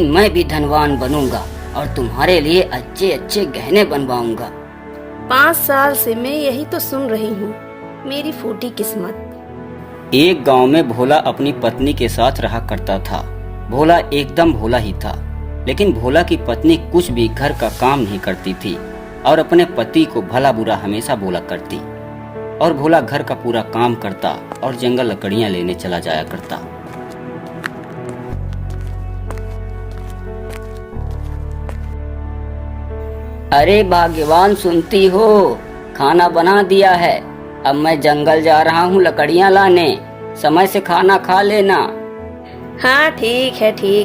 मैं भी धनवान बनूंगा और तुम्हारे लिए अच्छे अच्छे गहने बनवाऊंगा। 5 साल से मैं यही तो सुन रही हूँ, मेरी फूटी किस्मत। एक गांव में भोला अपनी पत्नी के साथ रहा करता था। भोला एकदम भोला ही था, लेकिन भोला की पत्नी कुछ भी घर का काम नहीं करती थी और अपने पति को भला बुरा हमेशा बोला करती। और भोला घर का पूरा काम करता और जंगल लकड़ियां लेने चला जाया करता। अरे भाग्यवान, सुनती हो? खाना बना दिया है। अब मैं जंगल जा रहा हूँ लकड़ियाँ लाने। समय से खाना खा लेना। हाँ ठीक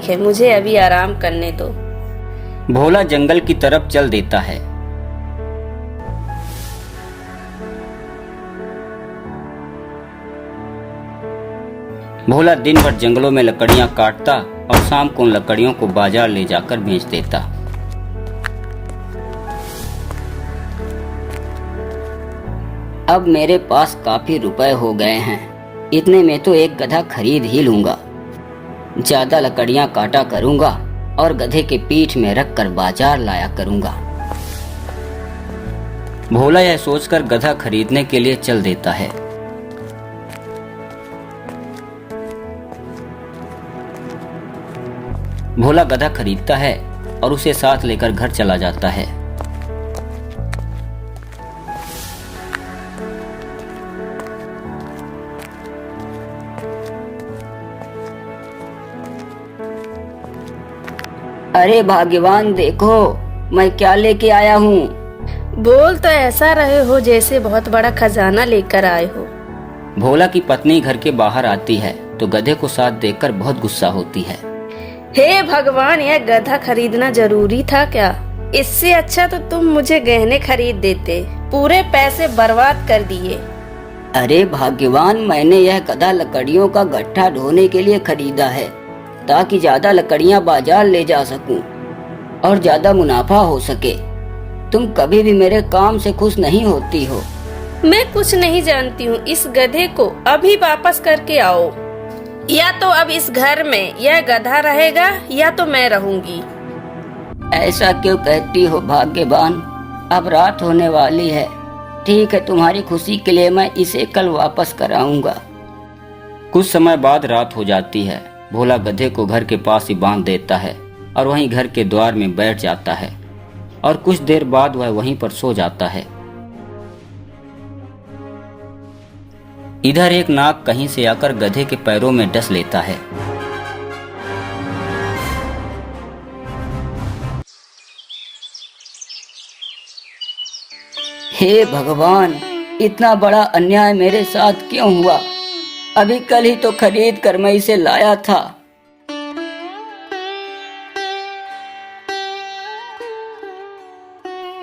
है, मुझे अभी आराम करने दो। भोला जंगल की तरफ चल देता है। भोला दिन भर जंगलों में लकड़ियां काटता और शाम को उन लकड़ियों को बाजार ले जाकर बेच देता। अब मेरे पास काफी रुपए हो गए हैं। इतने में तो एक गधा खरीद ही लूंगा। ज्यादा लकड़ियां काटा करूंगा और गधे के पीठ में रख कर बाजार लाया करूंगा। भोला यह सोचकर गधा खरीदने के लिए चल देता है। भोला गधा खरीदता है और उसे साथ लेकर घर चला जाता है। अरे भाग्यवान, देखो मैं क्या लेके आया हूँ। बोल तो ऐसा रहे हो जैसे बहुत बड़ा खजाना लेकर आए हो। भोला की पत्नी घर के बाहर आती है तो गधे को साथ देखकर बहुत गुस्सा होती है। हे भगवान, यह गधा खरीदना जरूरी था क्या? इससे अच्छा तो तुम मुझे गहने खरीद देते। पूरे पैसे बर्बाद कर दिए। अरे भाग्यवान, मैंने यह गधा लकड़ियों का गट्ठा ढोने के लिए खरीदा है ताकि ज्यादा लकड़ियां बाजार ले जा सकूं और ज्यादा मुनाफा हो सके। तुम कभी भी मेरे काम से खुश नहीं होती हो। मैं कुछ नहीं जानती हूँ। इस गधे को अभी वापस करके आओ, या तो अब इस घर में यह गधा रहेगा या तो मैं रहूंगी। ऐसा क्यों कहती हो भाग्यवान? अब रात होने वाली है। ठीक है, तुम्हारी खुशी के लिए मैं इसे कल वापस कराऊंगा। कुछ समय बाद रात हो जाती है। भोला गधे को घर के पास ही बांध देता है और वहीं घर के द्वार में बैठ जाता है और कुछ देर बाद वह वहीं पर सो जाता है। इधर एक नाग कहीं से आकर गधे के पैरों में डस लेता है। हे भगवान, इतना बड़ा अन्याय मेरे साथ क्यों हुआ? अभी कल ही तो खरीद कर मैं इसे लाया था।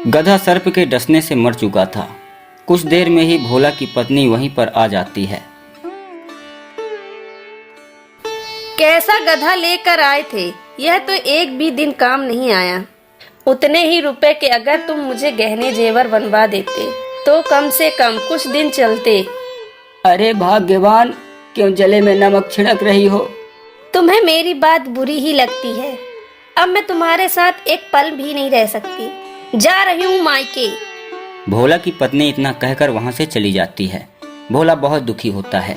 गधा सर्प के डसने से मर चुका था। कुछ देर में ही भोला की पत्नी वहीं पर आ जाती है। कैसा गधा लेकर आए थे? यह तो एक भी दिन काम नहीं आया। उतने ही रुपए के अगर तुम मुझे गहने जेवर बनवा देते तो कम से कम कुछ दिन चलते। अरे भाग्यवान, क्यों जले में नमक छिड़क रही हो? तुम्हें मेरी बात बुरी ही लगती है। अब मैं तुम्हारे साथ एक पल भी नहीं रह सकती। जा रही हूँ मायके। भोला की पत्नी इतना कहकर वहां से चली जाती है। भोला बहुत दुखी होता है।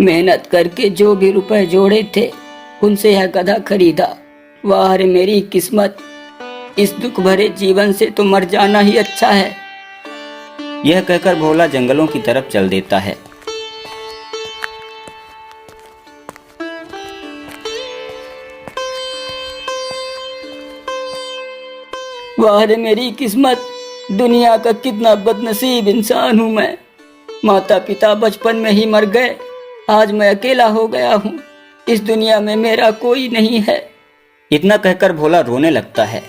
मेहनत करके जो भी रुपए जोड़े थे उनसे यह गधा खरीदा। वाह रे मेरी किस्मत, इस दुख भरे जीवन से तो मर जाना ही अच्छा है। यह कहकर भोला जंगलों की तरफ चल देता है। वाह रे मेरी किस्मत, दुनिया का कितना बदनसीब इंसान हूँ मैं। माता पिता बचपन में ही मर गए। आज मैं अकेला हो गया हूँ। इस दुनिया में मेरा कोई नहीं है। इतना कहकर भोला रोने लगता है।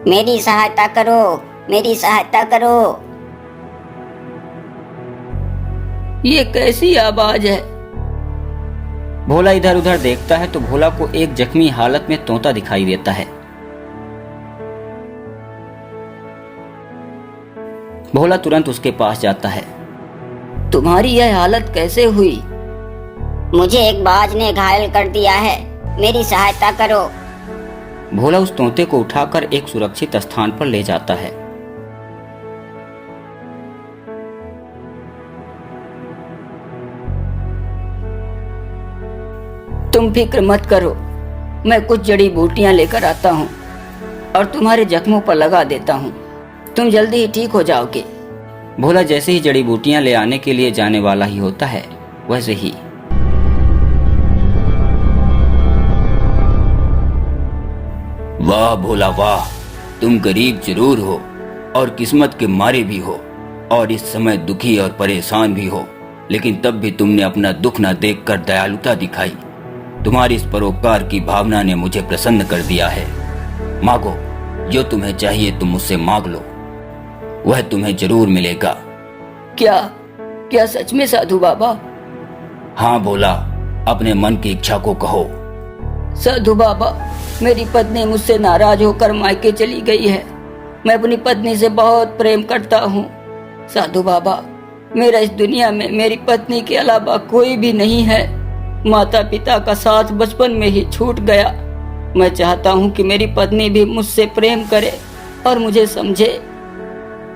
मेरी सहायता करो, मेरी सहायता करो। ये कैसी आवाज है? भोला इधर उधर देखता है तो भोला को एक जख्मी हालत में तोता दिखाई देता है। भोला तुरंत उसके पास जाता है। तुम्हारी यह हालत कैसे हुई? मुझे एक बाज ने घायल कर दिया है, मेरी सहायता करो। भोला उस तोते को उठाकर एक सुरक्षित स्थान पर ले जाता है। तुम फिक्र मत करो, मैं कुछ जड़ी बूटियां लेकर आता हूँ और तुम्हारे जख्मों पर लगा देता हूँ। तुम जल्दी ही ठीक हो जाओगे। भोला जैसे ही जड़ी बूटियां ले आने के लिए जाने वाला ही होता है, वैसे ही वाह भोला वाह, तुम गरीब जरूर हो और किस्मत के मारे भी हो और इस समय दुखी और परेशान भी हो, लेकिन तब भी तुमने अपना दुख न देखकर दयालुता दिखाई। तुम्हारी इस परोपकार की भावना ने मुझे प्रसन्न कर दिया है। मांगो, जो तुम्हें चाहिए तुम मुझसे मांग लो, वह तुम्हें जरूर मिलेगा। क्या क्या सच में साधु बाबा? हाँ भोला, अपने मन की इच्छा को कहो। साधु बाबा, मेरी पत्नी मुझसे नाराज होकर मायके चली गई है। मैं अपनी पत्नी से बहुत प्रेम करता हूँ। साधु बाबा, मेरा इस दुनिया में मेरी पत्नी के अलावा कोई भी नहीं है। माता पिता का साथ बचपन में ही छूट गया। मैं चाहता हूँ कि मेरी पत्नी भी मुझसे प्रेम करे और मुझे समझे।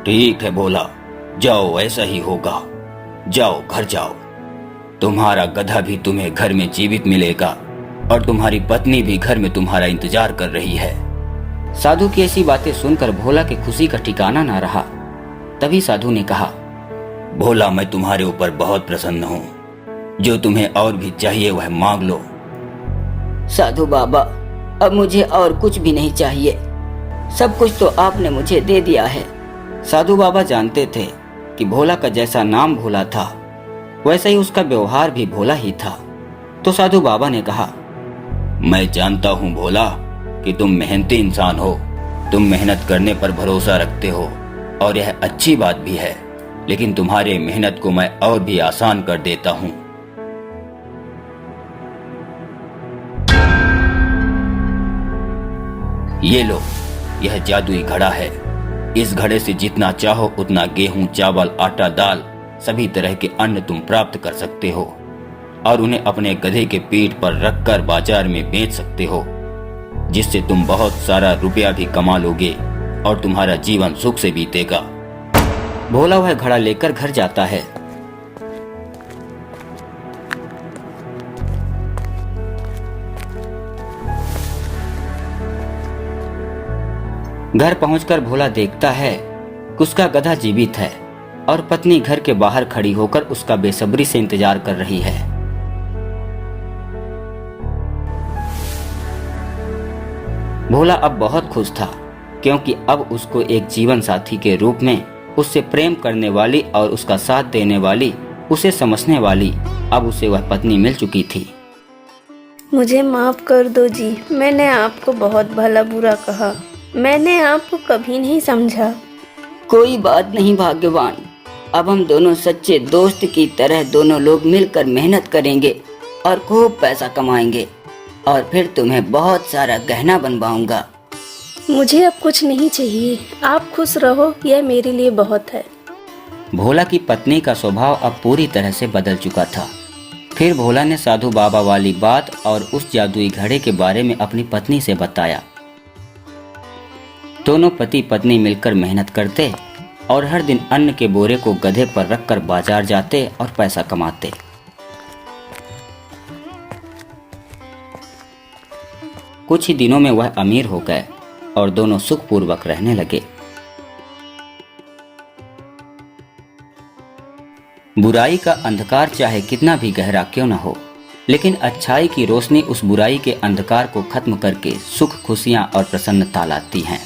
ठीक है भोला, जाओ, ऐसा ही होगा। जाओ, घर जाओ। तुम्हारा गधा भी तुम्हें घर में जीवित मिलेगा और तुम्हारी पत्नी भी घर में तुम्हारा इंतजार कर रही है। साधु की ऐसी बातें सुनकर भोला की खुशी का ठिकाना ना रहा। तभी साधु ने कहा, भोला, मैं तुम्हारे ऊपर बहुत प्रसन्न हूँ। जो तुम्हें और भी चाहिए वह मांग लो। साधु बाबा, अब मुझे और कुछ भी नहीं चाहिए। सब कुछ तो आपने मुझे दे दिया है। साधु बाबा जानते थे कि भोला का जैसा नाम भोला था, वैसा ही उसका व्यवहार भी भोला ही था। तो साधु बाबा ने कहा, मैं जानता हूँ भोला कि तुम मेहनती इंसान हो। तुम मेहनत करने पर भरोसा रखते हो और यह अच्छी बात भी है, लेकिन तुम्हारे मेहनत को मैं और भी आसान कर देता हूँ। ये लो, यह जादुई घड़ा है। इस घड़े से जितना चाहो उतना गेहूं, चावल, आटा, दाल, सभी तरह के अन्न तुम प्राप्त कर सकते हो और उन्हें अपने गधे के पीठ पर रखकर बाजार में बेच सकते हो, जिससे तुम बहुत सारा रुपया भी कमा लोगे और तुम्हारा जीवन सुख से बीतेगा। भोला वह घड़ा लेकर घर जाता है। घर पहुंचकर भोला देखता है कि उसका गधा जीवित है और पत्नी घर के बाहर खड़ी होकर उसका बेसब्री से इंतजार कर रही है। भोला अब बहुत खुश था, क्योंकि अब उसको एक जीवन साथी के रूप में उससे प्रेम करने वाली और उसका साथ देने वाली, उसे समझने वाली अब उसे वह पत्नी मिल चुकी थी। मुझे माफ कर दो जी, मैंने आपको बहुत भला बुरा कहा। मैंने आपको कभी नहीं समझा। कोई बात नहीं भाग्यवान, अब हम दोनों सच्चे दोस्त की तरह दोनों लोग मिलकर मेहनत करेंगे और खूब पैसा कमाएंगे और फिर तुम्हें बहुत सारा गहना बनवाऊंगा। मुझे अब कुछ नहीं चाहिए, आप खुश रहो, यह मेरे लिए बहुत है। भोला की पत्नी का स्वभाव अब पूरी तरह से बदल चुका था। फिर भोला ने साधु बाबा वाली बात और उस जादुई घड़े के बारे में अपनी पत्नी से बताया। दोनों पति पत्नी मिलकर मेहनत करते और हर दिन अन्न के बोरे को गधे पर रखकर बाजार जाते और पैसा कमाते। कुछ ही दिनों में वह अमीर हो गए और दोनों सुखपूर्वक रहने लगे। बुराई का अंधकार चाहे कितना भी गहरा क्यों न हो, लेकिन अच्छाई की रोशनी उस बुराई के अंधकार को खत्म करके सुख, खुशियां और प्रसन्नता लाती हैं।